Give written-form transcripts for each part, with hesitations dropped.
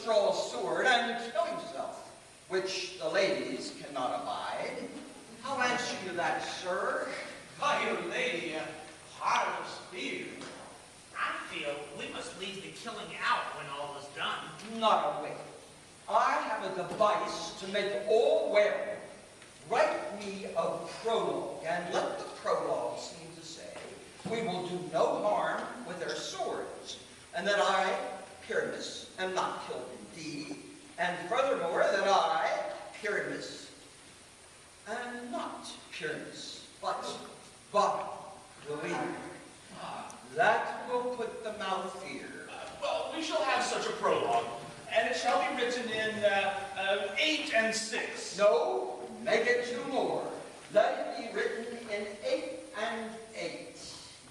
must draw a sword and kill himself, which the ladies cannot abide. How answer you that, sir? Fair lady, hard of spear. I feel we must leave the killing out when all is done. Not a whit. I have a device to make all wear. Write me a prologue, and let the prologue seem to say, we will do no harm with their swords, and that I, Pyramus, am not killed indeed, and furthermore that I, Pyramus, am not Pyramus, but the leader. That will put them out of fear. Well, we shall have such a prologue, and it shall be written in 8 and 6. No, make it 2 more. Let it be written in 8 and 8.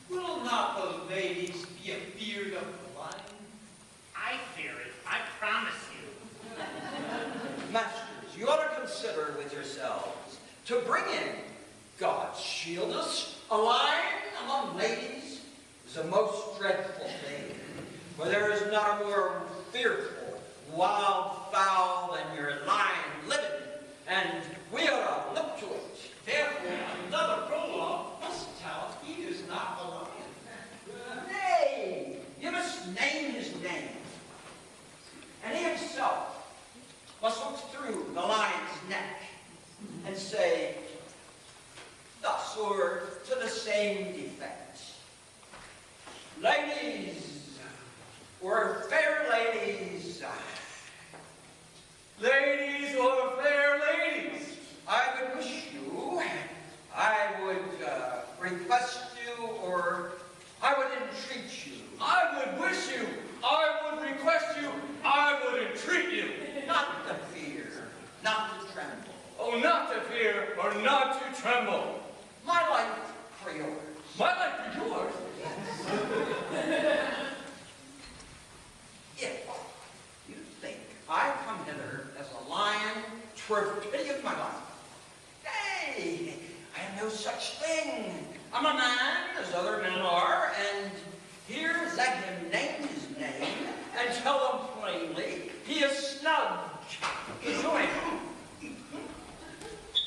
Will not the ladies be afeard of the line? I fear it, I promise you. Masters, you ought to consider with yourselves to bring in, God shield us, a line among ladies is a most dreadful thing, for there is not a more fearful, wild fowl than your lion living, and we ought to look to it. Therefore, another prologue must tell he is not the lion. Nay, you must name his name. And he himself must look through the lion's neck and say, thus or to the same defect. Ladies, or fair ladies, Ladies or fair ladies, I would wish you, I would request you, or I would entreat you. I would wish you, I would request you, I would entreat you. Not to fear, not to tremble. Oh, not to fear or not to tremble. My life for yours. My life for yours. If you think I come hither as a lion, 'twere pity of my life. Nay, I am no such thing. I'm a man as other men are, and here let him name his name and tell him plainly he is snubbed. Join him.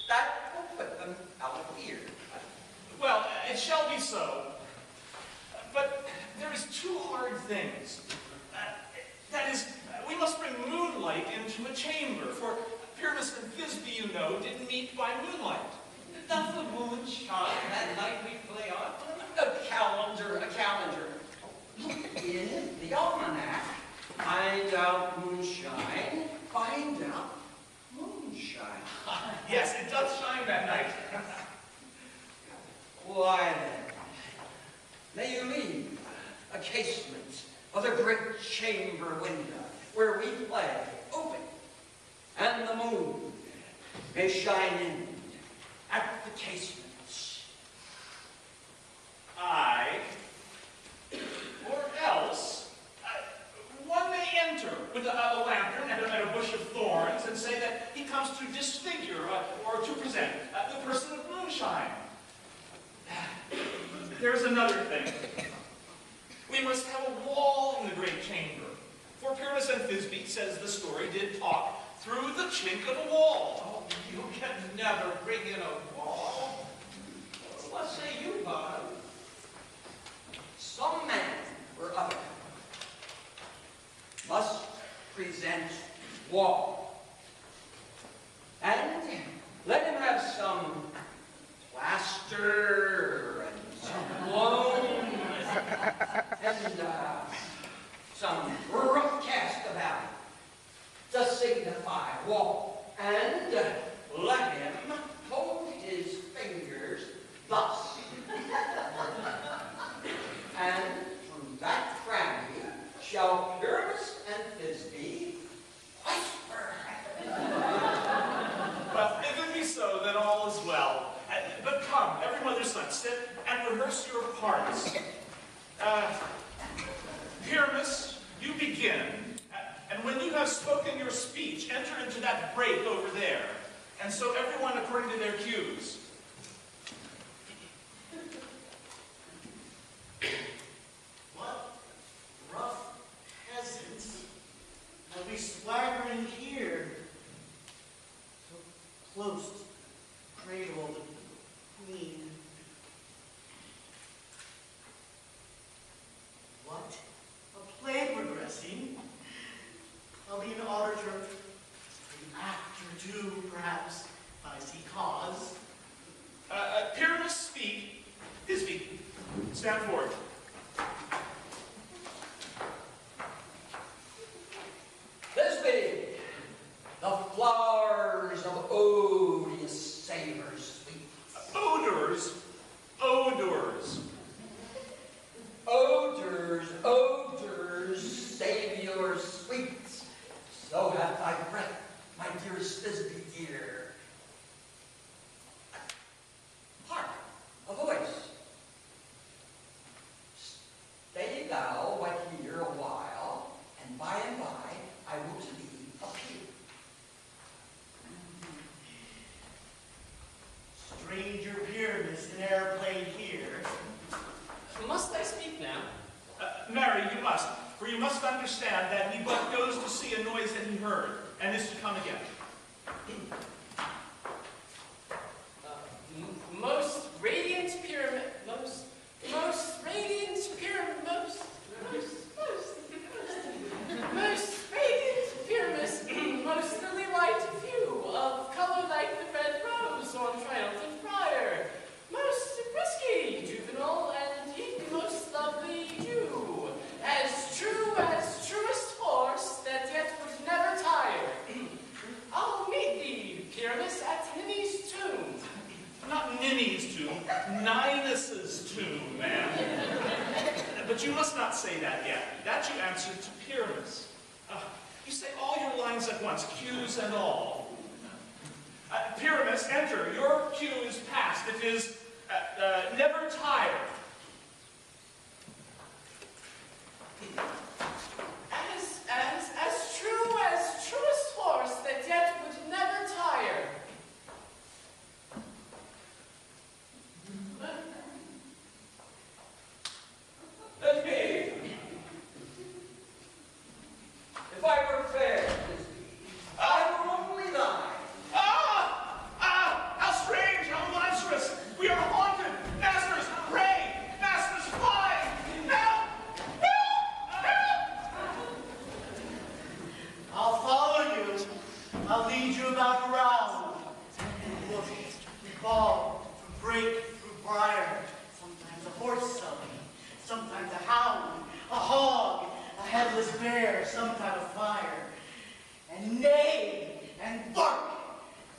That will put them out of fear. Well, it shall be so. But there is 2 hard things. That is, we must bring moonlight into a chamber, for Pyramus and Thisbe, you know, didn't meet by moonlight. Doth the moon shine that night we play on? A calendar. Look in the almanac. Find out moonshine. Find out moonshine. Yes, it does shine that night. Why then, may you leave a casement of the great chamber window where we play open, and the moon may shine in at the casements. Aye. Or else, one may enter with a lantern and a bush of thorns and say that he comes to disfigure or to present the person of moonshine. There's another thing. We must have a wall in the great chamber. For Pyramus and Thisbe, says the story, did talk through the chink of a wall. Oh, you can never bring in a wall. What say you, Bottom? Some man or other must present wall, and let him have some plaster and some loam and some rough cast about it to signify wall, and let him hold his fingers thus. And from that cranny shall Pyramus and Thisbe whisper. Well, if it be so, then all is well. But come, every mother's son, sit and rehearse your parts. Pyramus, you begin. And when you have spoken your speech, enter into that break over there. And so everyone according to their cues. What rough peasants have we Stand forward. Thisbe, the flowers of odious savors sweet. Odors. Odors. Odors, odors, savors sweet. So hath thy breath, my dearest Thisbe dear. Hark, a voice. Stay thou but here a while, and by I will to thee appear. Stranger Pyramus in airplane here. Must I speak now? Marry, you must, for you must understand that he but goes to see a noise that he heard, and is to come again. Most radiant pyramid, most radiant pyramid, most radiant Pyramus, most lily white view of color like the red rose on triumphant briar, most brisky, juvenile, and deep, most lovely dew, as truest horse that yet would never tire. I'll meet thee, Pyramus, at Ninny's tomb. Not Ninny's tomb, Ninus's tomb, ma'am. But you must not say that yet. That you answer to Pyramus. You say all your lines at once, cues and all. Pyramus, enter. Your cue is past. It is never tire. As truest horse that yet would never tire. Thisbe, if I were fair, Thisbe, I were only thine. How strange, how monstrous. We are haunted. Masters, pray. Masters, fly. Help! Help! Help! I'll follow you. I'll lead you about around. Look, through bog, through brake, through briar. Sometimes a horse selling, sometimes a hound, a hog, a headless bear, some kind of fire. And neigh, and bark,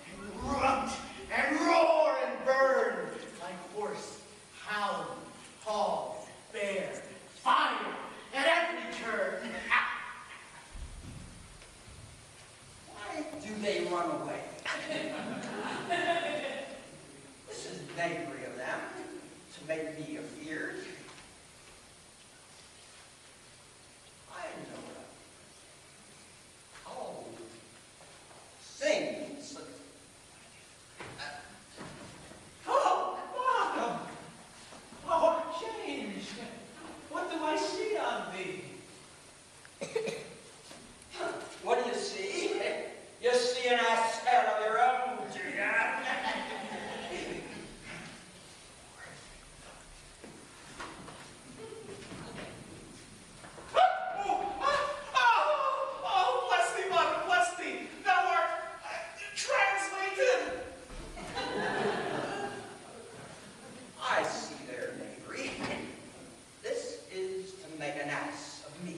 and grunt, and roar, and burn, like horse, hound, hog, bear, fire, at every turn. Why do they run away? This is knavery of them, to make me afeard. I know them. Oh, sings. Oh, Bottom! Oh, change! What do I see on thee? What do you see? You see an ass head of your own, do you? Oh, bless thee, Bottom, bless thee. Thou art translated. I see their knavery. This is to make an ass of me.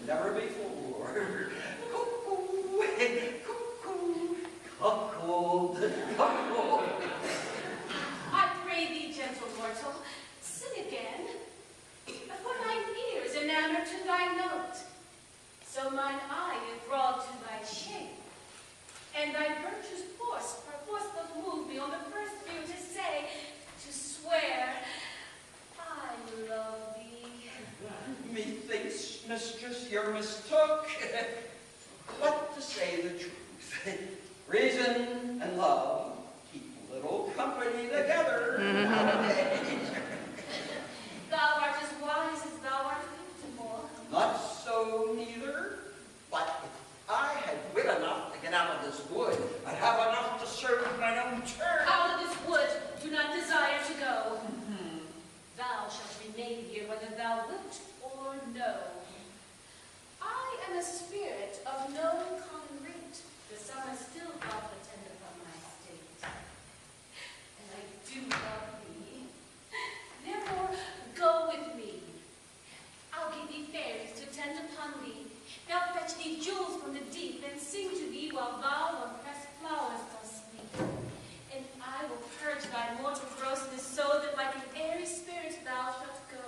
never before. Cuckoo, cuckoo, cuckold, cuckold. I pray thee, gentle mortal, sing again. For mine ears enamored to thy note, so mine eye enthralled to thy shape, and thy virtue's force doth move me on the first view to say, to swear, I love thee. Methinks, mistress, you're mistook. But to say the truth, reason and love keep a little company together nowadays. Thou art as wise as thou art victimore. Not so neither, but if I had wit enough to get out of this wood, I'd have enough to serve my own turn. Out of this wood do not desire to go. Thou shalt remain here whether thou wilt or no. I am a spirit of no common rate. The summer still doth attend upon my state. And I do love thee. Therefore, go with me. I'll give thee fairies to attend upon thee. They'll fetch thee jewels from the deep and sing to thee while thou on pressed flowers dost sleep. And I will purge thy mortal grossness so that like an airy spirit thou shalt go.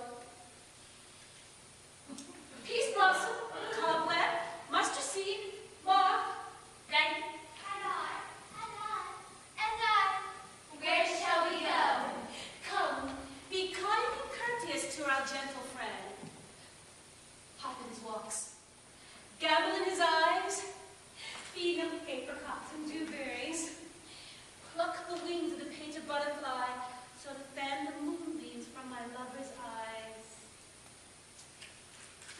Peace blossom, cobweb, mustard seed, moth, then and I. Where shall we go? Come, be kind and courteous to our gentle friend. Hop in his walks, gabble in his eyes, feed him apricots and dewberries, pluck the wings of the painted butterfly so to fan the moonbeams from my lover's eyes.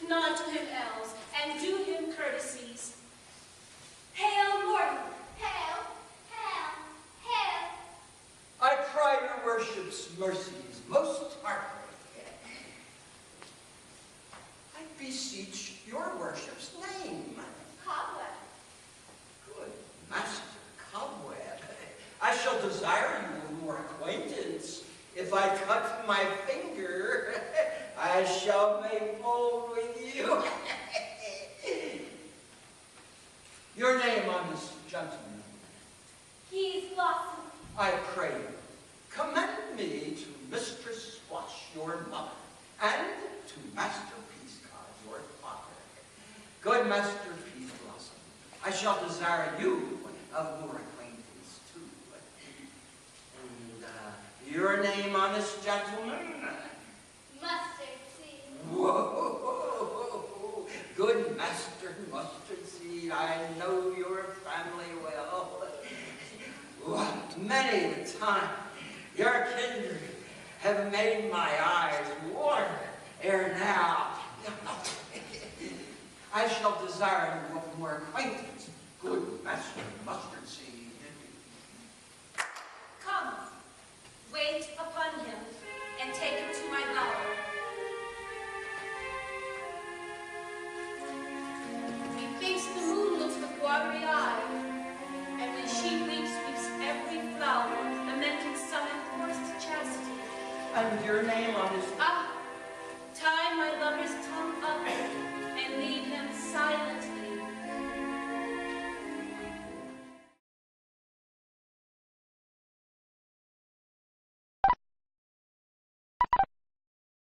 Nod to him, elves, and do him courtesies. Hail, Morgan! Hail, hail, hail. I cry your worship's mercies most heartily. I beseech your worship's name. Cobweb. Good Master Cobweb, I shall desire you more acquaintance. If I cut my finger, I shall make bold with you. Your name, honest gentleman? He's Blossom. I pray you, commend me to Mistress Squash, your mother, and to Master Peascod, your father. Good Master Peas Blossom, I shall desire you of more acquaintance too. And your name, honest gentleman? Mustard seed. Whoa, good Master Mustard Seed, I know your family well. Many a time your kindred have made my eyes water ere now. I shall desire you of more acquaintance, good Master Mustard Seed. Come, wait upon him, and take him to my bower. Methinks the moon looks with watery eye, and when she weeps, weeps every flower, lamenting some enforced chastity. And your name, honest Ah,